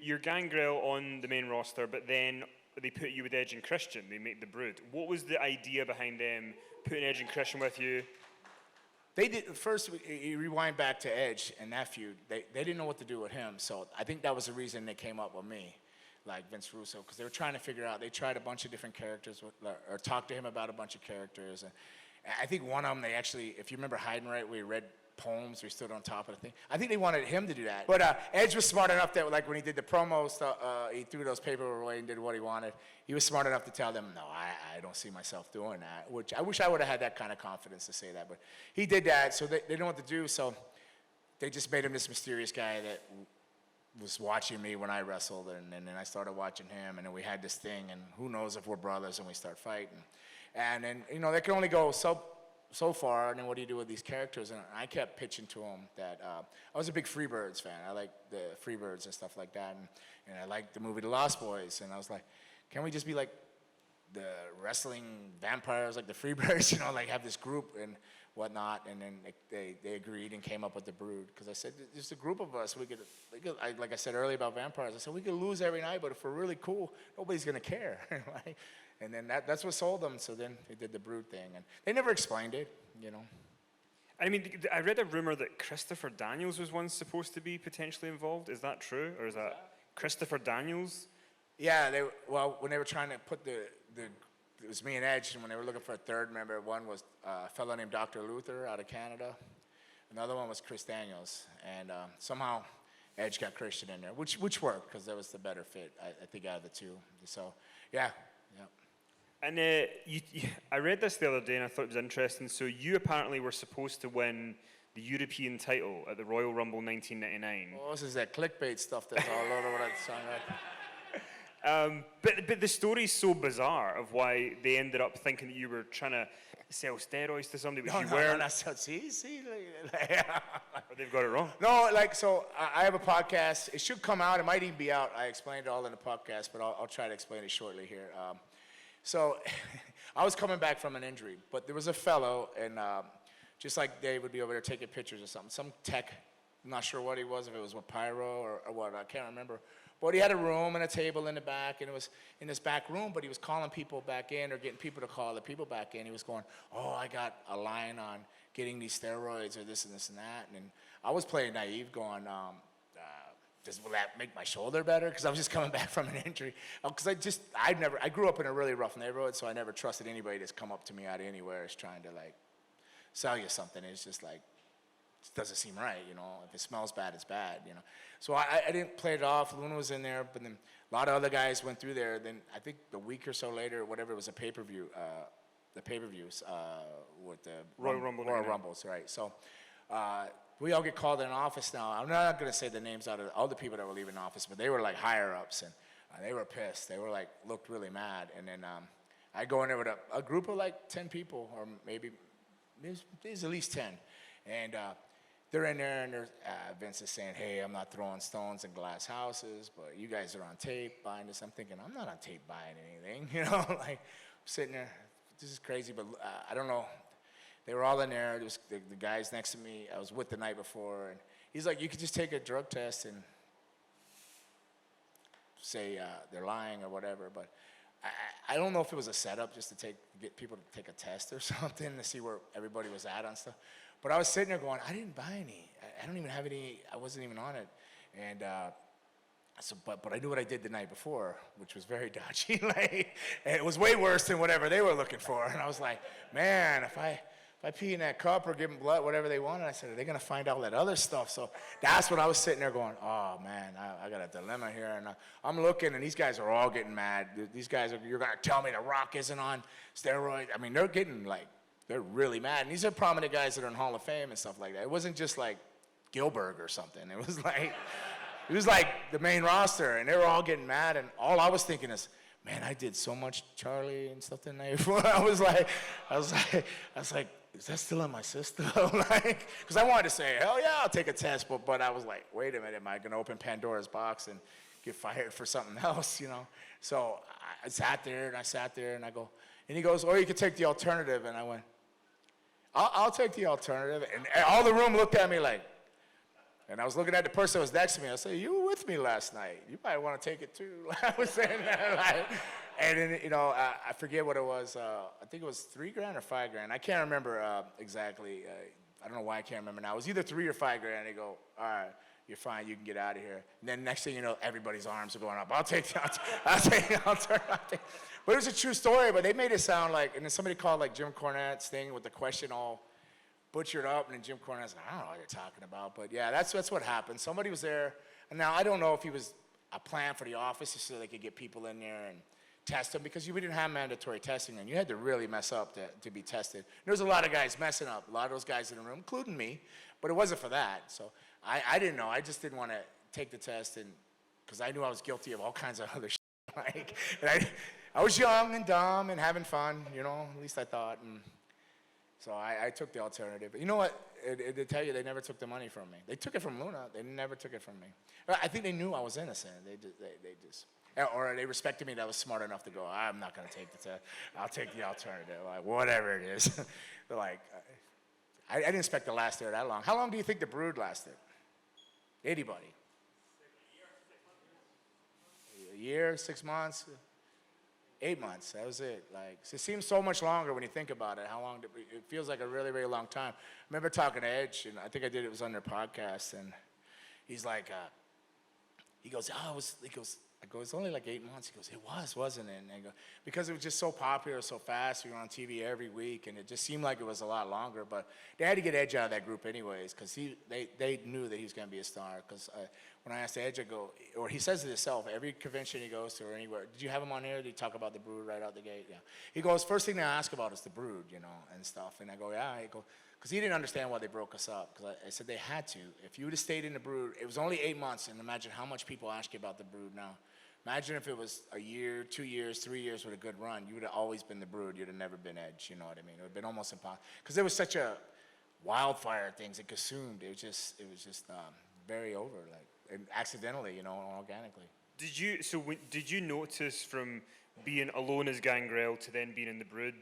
you're Gangrel on the main roster, but then they put you with Edge and Christian. They make the Brood. What was the idea behind them putting Edge and Christian with you? They did first. You rewind back to Edge and that feud. They didn't know what to do with him, so I think that was the reason they came up with me, like Vince Russo, because they were trying to figure out. They tried a bunch of different characters, or talked to him about a bunch of characters, and I think one of them they actually, if you remember Hiding Right, we read poems, we stood on top of the thing. I think they wanted him to do that. But Edge was smart enough that, like, when he did the promo stuff, he threw those papers away and did what he wanted. He was smart enough to tell them, no, I don't see myself doing that, which I wish I would have had that kind of confidence to say that. But he did that, so they didn't know what to do, so they just made him this mysterious guy that was watching me when I wrestled, and then I started watching him, and then we had this thing, and who knows if we're brothers, and we start fighting. And then, they can only go so far, and then what do you do with these characters? And I kept pitching to him that I was a big Freebirds fan. I like the Freebirds and stuff like that, and I liked the movie The Lost Boys, and I was like, can we just be like the wrestling vampires, like the Freebirds, like have this group and whatnot? And then they agreed and came up with the Brood, because I said, there's a group of us, we could, like I said earlier about vampires, I said, we could lose every night, but if we're really cool, nobody's gonna care, right? And then that's what sold them. So then they did the Brood thing, and they never explained it, I mean, I read a rumor that Christopher Daniels was once supposed to be potentially involved. Is that true, or is that Christopher Daniels? Yeah, when they were trying to put it was me and Edge, and when they were looking for a third member, one was a fellow named Dr. Luther out of Canada. Another one was Chris Daniels, and somehow Edge got Christian in there, which worked, because that was the better fit, I think, out of the two. So, yeah. And I read this the other day, and I thought it was interesting. So you apparently were supposed to win the European title at the Royal Rumble 1999. Oh, this is that clickbait stuff that's all over that song, right? But the story's so bizarre of why they ended up thinking that you were trying to sell steroids to somebody, which you weren't. No, see, or they've got it wrong. No, so I have a podcast. It should come out. It might even be out. I explained it all in the podcast, but I'll try to explain it shortly here. So I was coming back from an injury, but there was a fellow, and just like Dave would be over there taking pictures or something, some tech, I'm not sure what he was, if it was with pyro or what, I can't remember. But he had a room and a table in the back, and it was in this back room, but he was calling people back in or getting people to call the people back in. He was going, I got a line on getting these steroids or this and this and that. And I was playing naive going, will that make my shoulder better? Because I was just coming back from an injury. Because I grew up in a really rough neighborhood, so I never trusted anybody that's come up to me out of anywhere is trying to sell you something. It's just it doesn't seem right, If it smells bad, it's bad, So I didn't play it off. Luna was in there, but then a lot of other guys went through there. Then I think a week or so later, whatever, it was a pay-per-view, the pay-per-views with the Royal Rumbles, right? So we all get called in office now. I'm not going to say the names out of all the people that were leaving office, but they were like higher ups, and they were pissed. They were looked really mad. And then I go in there with a group of 10 people, or maybe there's at least 10. And they're in there, and Vince is saying, hey, I'm not throwing stones in glass houses, but you guys are on tape buying this. I'm thinking, I'm not on tape buying anything, I'm sitting there, this is crazy, but I don't know. They were all in there. There was the guys next to me I was with the night before, and he's like, you could just take a drug test and say they're lying or whatever, but I don't know if it was a setup just to get people to take a test or something to see where everybody was at on stuff. But I was sitting there going, I didn't buy any. I don't even have any. I wasn't even on it. And but I knew what I did the night before, which was very dodgy. And it was way worse than whatever they were looking for. And I was like, man, if I pee in that cup or give them blood, whatever they wanted, I said, are they going to find out that other stuff? So that's what I was sitting there going, oh, man, I got a dilemma here. And I'm looking, and these guys are all getting mad. These guys you're going to tell me The Rock isn't on steroids? I mean, they're getting they're really mad. And these are prominent guys that are in Hall of Fame and stuff like that. It wasn't just Gilbert or something. It was the main roster, and they were all getting mad. And all I was thinking is, man, I did so much Charlie and stuff the night before. I was like, is that still in my system? Because I wanted to say, hell yeah, I'll take a test. But I was like, wait a minute, am I going to open Pandora's box and get fired for something else, So I sat there, and I go, and he goes, or you could take the alternative. And I went, I'll take the alternative. And all the room looked at me like, And I was looking at the person that was next to me. I said, you were with me last night. You might want to take it too. I was saying that. And then, you know, I forget what it was. I think it was $3 grand or $5 grand. I can't remember exactly. I don't know why I can't remember now. It was either $3 or $5 grand. They go, all right, you're fine. You can get out of here. And then next thing you know, everybody's arms are going up. I'll take it. I'll take it. But it was a true story. But they made it sound like, and then somebody called like Jim Cornette's thing with the question all butchered up, and then Jim Cornette's like, I don't know what you're talking about. But yeah, that's what happened. Somebody was there. And now I don't know if he was a plan for the office so they could get people in there and test them, because we didn't have mandatory testing, and you had to really mess up to be tested. There was a lot of guys messing up, a lot of those guys in the room, including me, but it wasn't for that. So I didn't know. I just didn't want to take the test, and because I knew I was guilty of all kinds of other shit. Like, and I was young and dumb and having fun, you know, at least I thought. And so I took the alternative. But you know what? They tell you they never took the money from me. They took it from Luna. They never took it from me. I think they knew I was innocent. They just or they respected me that I was smart enough to go, I'm not going to take the test. I'll take the alternative, like whatever it is. They're like, I didn't expect to last there that long. How long do you think the Brood lasted? Anybody? A year, 6 months, 8 months. That was it. Like, it seems so much longer when you think about it. How long? It feels like a really, really long time. I remember talking to Edge, and I think it was on their podcast, and he's like, he goes, I go, it's only like 8 months. He goes, it was, wasn't it? And I go, because it was just so popular so fast. We were on TV every week, and it just seemed like it was a lot longer. But they had to get Edge out of that group anyways, because they knew that he was going to be a star. Because when I asked Edge, I go, or he says it himself, every convention he goes to or anywhere, did you have him on here? Did he talk about the Brood right out the gate? Yeah. He goes, first thing they ask about is the Brood, you know, and stuff. And I go, yeah. I go, because he didn't understand why they broke us up. Because I said they had to. If you would have stayed in the Brood, it was only 8 months, and imagine how much people ask you about the Brood now. Imagine if it was a year, 2 years, 3 years with a good run. You would have always been the Brood. You'd have never been Edge. You know what I mean? It would have been almost impossible. Because there was such a wildfire of things it consumed. It was just very over, like, and accidentally, you know, organically. Did you notice from being alone as Gangrel to then being in the Brood,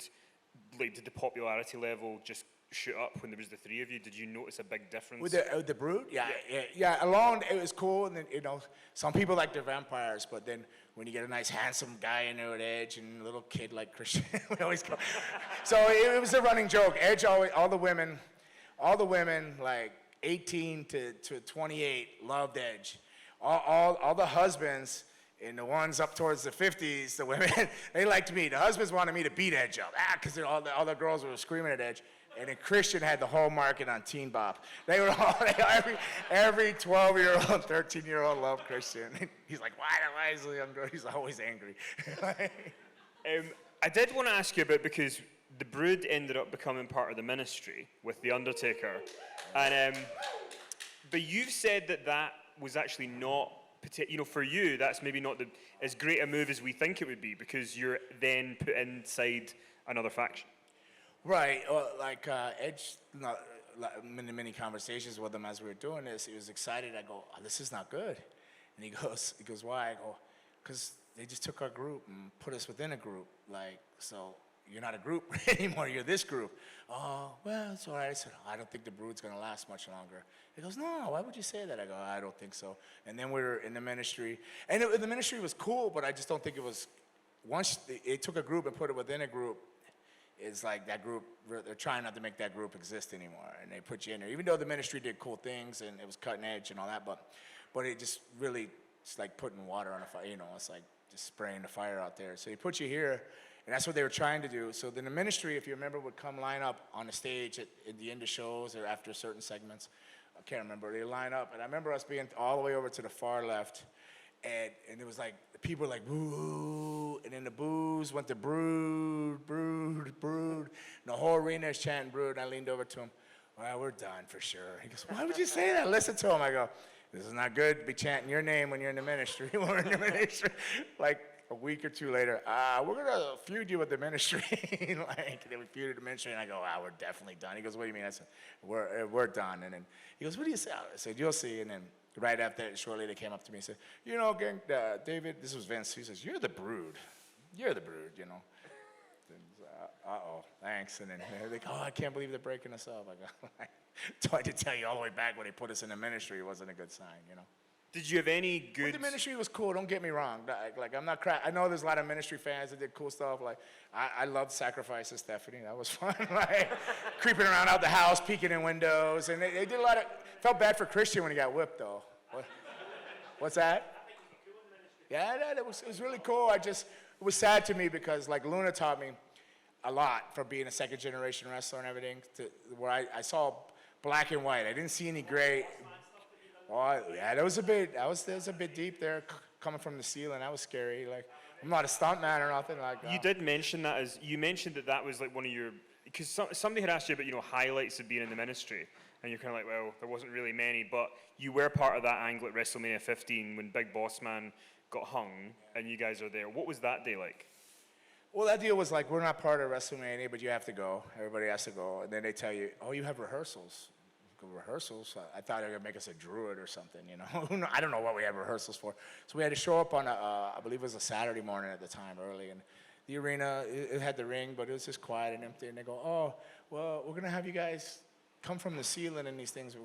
like, did the popularity level just shoot up when there was the three of you? Did you notice a big difference? With the Brood? Yeah. Alone, it was cool, and then, you know, some people like their vampires, but then when you get a nice handsome guy in there with Edge and a little kid like Christian, we always go. So it was a running joke. Edge always, all the women, like 18 to 28 loved Edge. All the husbands and the ones up towards the 50s, the women, they liked me. The husbands wanted me to beat Edge up, because all the girls were screaming at Edge. And then Christian had the whole market on Teen Bop. They were all, every 12-year-old, 13-year-old loved Christian. He's like, why is the young girl? He's always angry. I did want to ask you about, because the Brood ended up becoming part of the Ministry with The Undertaker. And but you've said that was actually not, you know, for you, that's maybe not as great a move as we think it would be, because you're then put inside another faction. Right, like Edge, many conversations with him as we were doing this. He was excited. I go, this is not good. And he goes, why? I go, because they just took our group and put us within a group. Like, so you're not a group anymore. You're this group. Oh, well, it's all right. I said, I don't think the Brood's going to last much longer. He goes, no, why would you say that? I go, I don't think so. And then we were in the Ministry. And the Ministry was cool, but I just don't think it was, once they took a group and put it within a group, it's like that group, they're trying not to make that group exist anymore, and they put you in there. Even though the Ministry did cool things and it was cutting edge and all that, but it just really, it's like putting water on a fire, you know, it's like just spraying the fire out there. So he put you here, and that's what they were trying to do. So then the Ministry, if you remember, would come line up on the stage at the end of shows or after certain segments. I can't remember. They line up, and I remember us being all the way over to the far left, and it was like, people were like, boo, and then the boos went to Brood, Brood, Brood. And the whole arena is chanting Brood. I leaned over to him, well, we're done for sure. He goes, why would you say that? Listen to him. I go, this is not good to be chanting your name when you're in the Ministry. We're in the Ministry. Like a week or two later, we're going to feud you with the Ministry. Like, they would feud the Ministry, and I go, we're definitely done. He goes, what do you mean? I said, we're done. And then he goes, what do you say? I said, you'll see. And then right after that, shortly, they came up to me and said, you know, David, this was Vince. He says, you're the Brood. You're the Brood, you know. Uh-oh, thanks. And then they're like, oh, I can't believe they're breaking us up. I go, I tried to tell you all the way back when they put us in the ministry, it wasn't a good sign, you know. Did you have any good? But the ministry was cool. Don't get me wrong. Like I'm not I know there's a lot of ministry fans that did cool stuff. Like I loved Sacrifices, Stephanie. That was fun. Like creeping around out the house, peeking in windows, and they did a lot of. Felt bad for Christian when he got whipped though. What's that? Yeah, it was really cool. It was sad to me because like Luna taught me a lot from being a second generation wrestler and everything. Where I saw black and white. I didn't see any gray. Oh, yeah, that was a bit deep there, coming from the ceiling. That was scary. Like, I'm not a stunt man or nothing like that. You did mention that you mentioned that was like one of your, because somebody had asked you about, highlights of being in the ministry, and you're kind of like, well, there wasn't really many, but you were part of that angle at WrestleMania 15 when Big Boss Man got hung, and you guys are there. What was that day like? Well, that deal was like, we're not part of WrestleMania, but you have to go. Everybody has to go. And then they tell you, oh, you have rehearsals. Rehearsals. I thought they were gonna make us a druid or something, I don't know what we had rehearsals for. So we had to show up on I believe it was a Saturday morning at the time, early, and the arena it had the ring, but it was just quiet and empty. And they go, oh, well, we're gonna have you guys come from the ceiling and these things.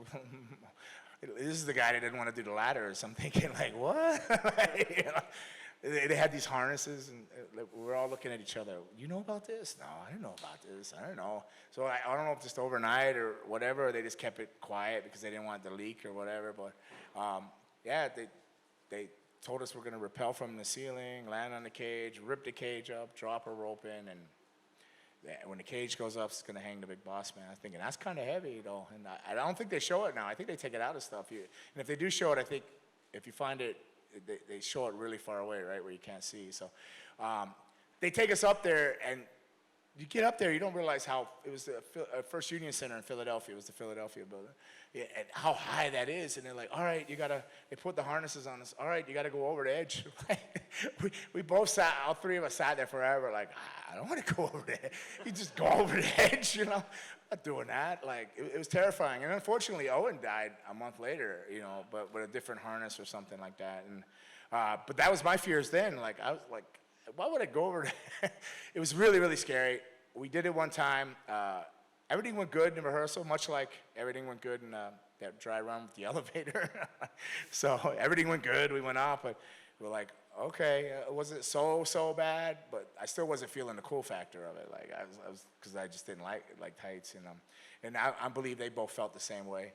This is the guy that didn't want to do the ladders. I'm thinking like, what? They had these harnesses, and we're all looking at each other. You know about this? No, I didn't know about this. I don't know. So I don't know if just overnight or whatever, they just kept it quiet because they didn't want it to leak or whatever. But yeah, they told us we're going to rappel from the ceiling, land on the cage, rip the cage up, drop a rope in, and when the cage goes up, it's going to hang the Big Boss Man. I'm thinking, that's kind of heavy, though. And I don't think they show it now. I think they take it out of stuff. And if they do show it, I think if you find it, they show it really far away, right, where you can't see. So they take us up there, and you get up there, you don't realize how, it was the First Union Center in Philadelphia. It was the Philadelphia building. Yeah, and how high that is. And they're like, all right, they put the harnesses on us. All right, you got to go over the edge. we both sat, all three of us sat there forever, like, I don't want to go over there. You just go over the edge, I'm not doing that. Like, it was terrifying. And unfortunately, Owen died a month later, but with a different harness or something like that. And but that was my fears then. Like, I was like, why would I go over there? It was really, really scary. We did it one time. Everything went good in rehearsal, much like everything went good in that dry run with the elevator. So everything went good. We went up, but we're like, okay, it wasn't so bad, but I still wasn't feeling the cool factor of it. Like I was, because I just didn't like tights, and I believe they both felt the same way.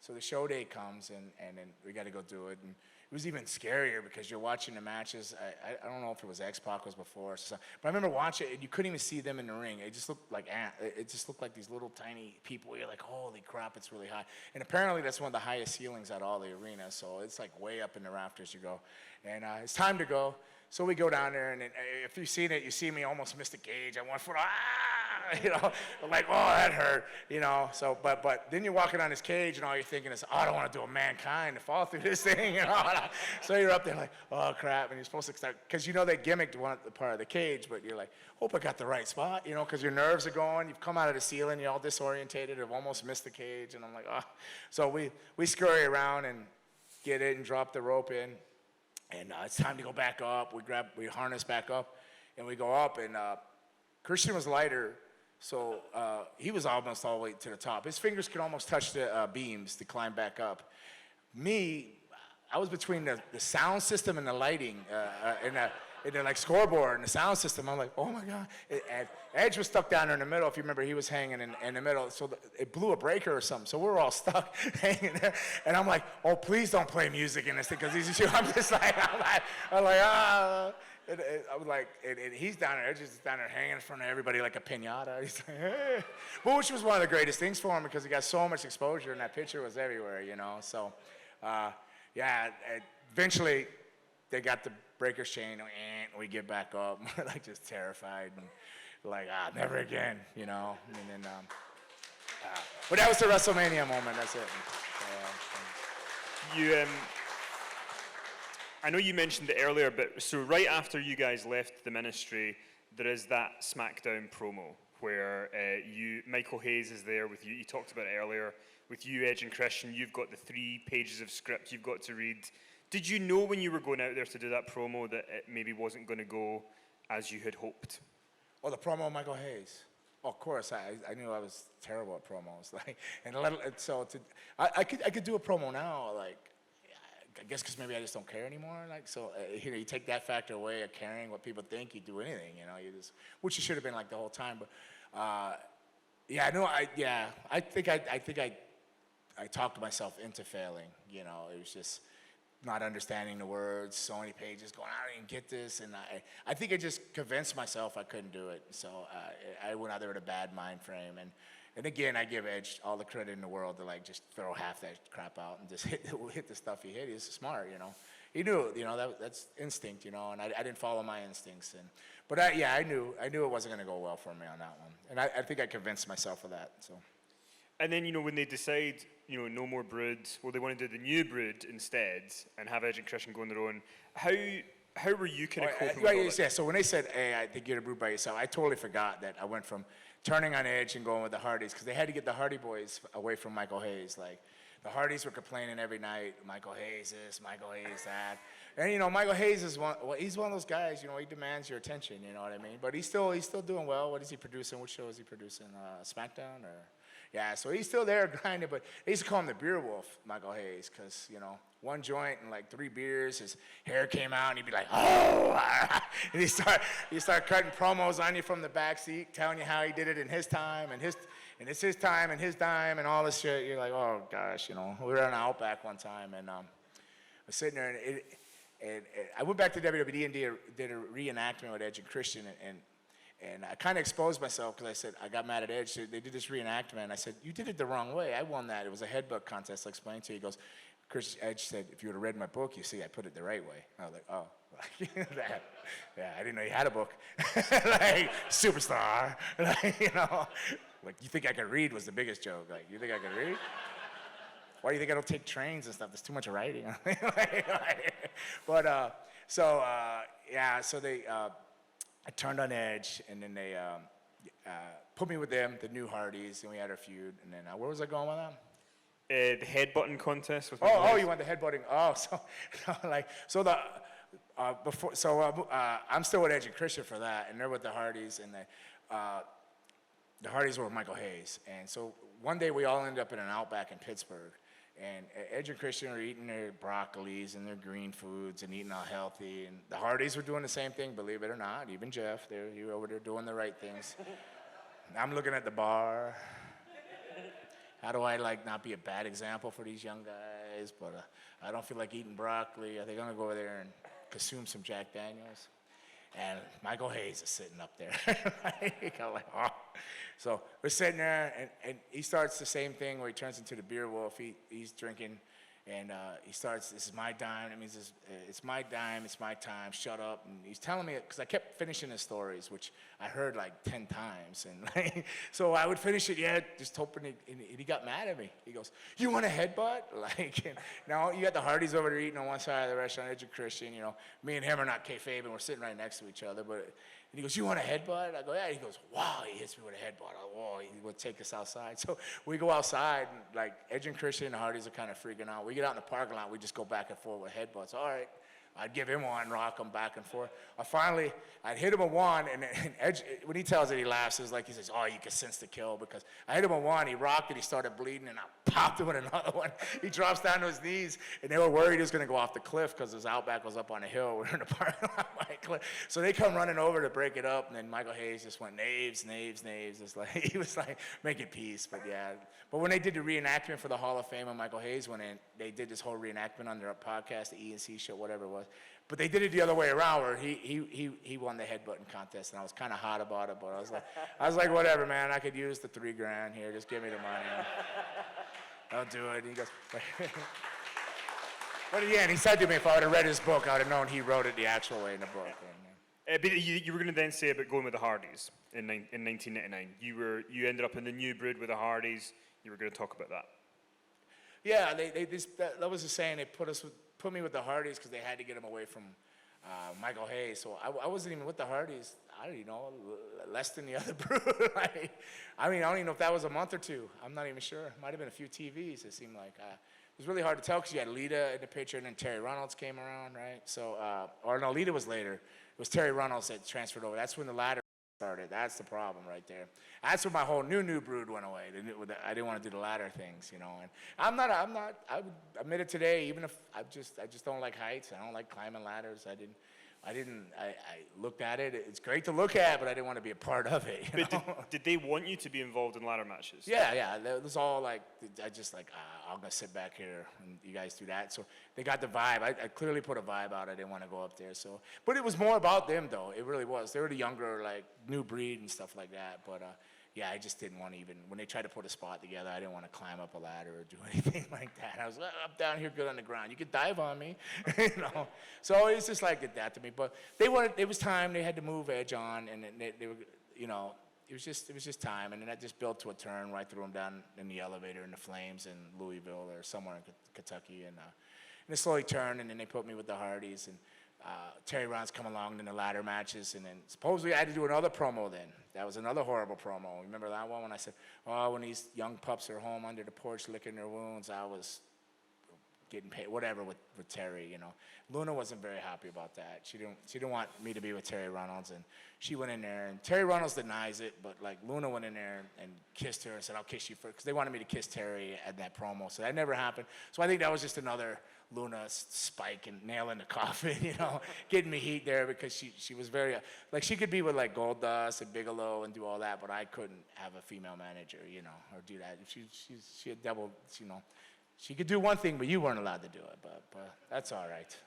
So the show day comes, and then we got to go do it, and it was even scarier because you're watching the matches. I don't know if it was X-Pac was before or something, but I remember watching it, and you couldn't even see them in the ring. It just looked like these little tiny people. You're like, holy crap, it's really high. And apparently that's one of the highest ceilings at all the arena, so it's like way up in the rafters you go. And it's time to go. So we go down there, and if you've seen it, you see me almost miss the cage. I 1 foot, I'm like, oh, that hurt, So, but then you're walking on this cage, and all you're thinking is, oh, I don't want to do a mankind to fall through this thing, So you're up there like, oh, crap, and you're supposed to start, because they gimmicked one part of the cage, but you're like, hope I got the right spot, because your nerves are going. You've come out of the ceiling, you're all disorientated, have almost missed the cage, and I'm like, oh. So we scurry around and get it and drop the rope in. And it's time to go back up. We harness back up, and we go up. And Christian was lighter, so he was almost all the way to the top. His fingers could almost touch the beams to climb back up. Me, I was between the sound system and the lighting, and the like scoreboard and the sound system. I'm like, oh my God. And Edge was stuck down there in the middle. If you remember, he was hanging in the middle. So it blew a breaker or something. So we were all stuck hanging there. And I'm like, oh, please don't play music in this thing. Because I'm just like, I'm like, ah. I was like, and he's down there, Edge is down there hanging in front of everybody like a piñata. He's like, hey. But which was one of the greatest things for him because he got so much exposure and that picture was everywhere, So, yeah, eventually they got the breaker's chain, and we get back up. We're like just terrified and like, never again, And then, but that was the WrestleMania moment. That's it. I know you mentioned it earlier, but so right after you guys left the ministry, there is that SmackDown promo where Michael Hayes is there with you. You talked about it earlier. With you, Edge, and Christian, you've got the 3 pages of script you've got to read. Did you know when you were going out there to do that promo that it maybe wasn't going to go as you had hoped? Oh, the promo, Michael Hayes. Oh, of course, I knew I was terrible at promos. Like, I could do a promo now. Like, I guess because maybe I just don't care anymore. Like, so you take that factor away of caring what people think, you do anything. You just, which you should have been like the whole time. But yeah, no, I think I talked myself into failing. It was just not understanding the words, so many pages going, I don't even get this, and I think I just convinced myself I couldn't do it. So I went out there with a bad mind frame, and again, I give Edge all the credit in the world to like just throw half that crap out and just hit the stuff he hit. He's smart, He knew, that's instinct, and I didn't follow my instincts, but I knew it wasn't going to go well for me on that one, and I think I convinced myself of that. So. And then, when they decide, no more Brood, well, they want to do the new Brood instead and have Edge and Christian go on their own. How were you kind of coping with all that? Yeah, so when they said, hey, I think you're a Brood by yourself, I totally forgot that I went from turning on Edge and going with the Hardys, because they had to get the Hardy Boys away from Michael Hayes. Like, the Hardys were complaining every night, Michael Hayes this, Michael Hayes that. And, Michael Hayes is he's one of those guys, he demands your attention, you know what I mean? But he's still doing well. What is he producing? What show is he producing? SmackDown or... Yeah, so he's still there grinding, but they used to call him the Beer Wolf, Michael Hayes, because, one joint and like 3 beers, his hair came out, and he'd be like, oh, and he start cutting promos on you from the back seat, telling you how he did it in his time, and it's his time, and his dime, and all this shit. You're like, oh, gosh, we were on Outback one time, and I was sitting there, and I went back to WWE and did a reenactment with Edge and Christian, and I kind of exposed myself because I said, I got mad at Edge. They did this reenactment. And I said, you did it the wrong way. I won that. It was a headbutt contest. I explained to you. He goes, Edge said, if you would have read my book, you see I put it the right way. I was like, oh. Yeah, I didn't know you had a book. Like, superstar. Like, you think I could read was the biggest joke. Like, you think I could read? Why do you think I don't take trains and stuff? There's too much writing. But, so they... I turned on Edge, and then they put me with them, the new Hardys, and we had our feud. And then where was I going with that? The headbutting contest. With you want the headbutting? Oh, I'm still with Edge and Christian for that, and they're with the Hardys, and the Hardys were with Michael Hayes. And so one day we all ended up in an Outback in Pittsburgh. And Edge and Christian are eating their broccolis and their green foods and eating all healthy. And the Hardys were doing the same thing, believe it or not. Even Jeff, you were over there doing the right things. I'm looking at the bar. How do I not be a bad example for these young guys? But I don't feel like eating broccoli. I think I'm gonna go over there and consume some Jack Daniels. And Michael Hayes is sitting up there. I'm like, oh. So we're sitting there, and he starts the same thing where he turns into the Beer Wolf. He's drinking, and he starts, this is my dime. That means it's my dime, it's my time, shut up. And he's telling me, because I kept finishing his stories, which I heard like 10 times. And so I would finish it, just hoping, and he got mad at me. He goes, you want a headbutt? Now you got the Hardys over there eating on one side of the restaurant, Edge and Christian, me and him are not kayfabe, and we're sitting right next to each other, and he goes, you want a headbutt? I go, yeah. He goes, wow, he hits me with a headbutt. He would take us outside. So we go outside, and Edge and Christian and the Hardys are kind of freaking out. We get out in the parking lot, we just go back and forth with headbutts. All right. I'd give him one, rock him back and forth. I'd hit him a one, and Edge, when he tells it, he laughs. It's like he says, oh, you can sense the kill, because I hit him a one, he rocked it, he started bleeding, and I popped him with another one. He drops down to his knees, and they were worried he was going to go off the cliff because his Outback was up on a hill. We're in the parking lot by a cliff. So they come running over to break it up, and then Michael Hayes just went, knaves. It's like, he was like, making peace, but yeah. But when they did the reenactment for the Hall of Fame and Michael Hayes went in, they did this whole reenactment on their podcast, the E&C show, whatever it was. But they did it the other way around, where he won the headbutting contest, and I was kind of hot about it. But I was like, whatever, man. I could use the $3,000 here. Just give me the money. I'll do it. And he goes, but yeah, and he said to me, if I would have read his book, I would have known he wrote it the actual way in the book. But you were going to then say about going with the Hardys in 1999. You ended up in the new Brood with the Hardys. You were going to talk about that. Yeah, that was the saying. They put me with the Hardys because they had to get him away from Michael Hayes. So I wasn't even with the Hardys. I don't even know, less than the other Brood. I don't even know if that was a month or two. I'm not even sure. It might have been a few TVs, it seemed like. It was really hard to tell because you had Lita in the picture, and then Terry Reynolds came around, right? So, or no, Lita was later. It was Terry Reynolds that transferred over. That's when the ladder started. That's the problem right there. That's where my whole new brood went away. I didn't want to do the ladder things, you know. And I would admit it today, even if I just don't like heights. I don't like climbing ladders. I looked at it. It's great to look at, but I didn't want to be a part of it. You know? Did they want you to be involved in ladder matches? Yeah. It was all like, I'm going to sit back here and you guys do that. So they got the vibe. I clearly put a vibe out. I didn't want to go up there. So, but it was more about them, though. It really was. They were the younger, like, new breed and stuff like that. But, yeah, I just didn't want to even, when they tried to put a spot together, I didn't want to climb up a ladder or do anything like that. I was like, I'm down here good on the ground. You could dive on me, you know. So it's just like that to me. But it was time. They had to move Edge on, and they were, you know, it was just time. And then that just built to a turn where I threw him down in the elevator in the Flames in Louisville or somewhere in Kentucky. And it slowly turned, and then they put me with the Hardys. And Terry Rollins come along in the ladder matches, and then supposedly I had to do another promo then. That was another horrible promo. Remember that one when I said, oh, when these young pups are home under the porch licking their wounds, I was getting paid, whatever, with Terry, you know. Luna wasn't very happy about that. She didn't want me to be with Terry Reynolds, and she went in there, and Terry Reynolds denies it, but like Luna went in there and kissed her and said, I'll kiss you first, because they wanted me to kiss Terry at that promo, so that never happened. So I think that was just another Luna spike and nail in the coffin, you know, getting me heat there, because she was very, like, she could be with like Goldust and Bigelow and do all that, but I couldn't have a female manager, you know, or do that. She had double, you know, she could do one thing, but you weren't allowed to do it, but that's all right.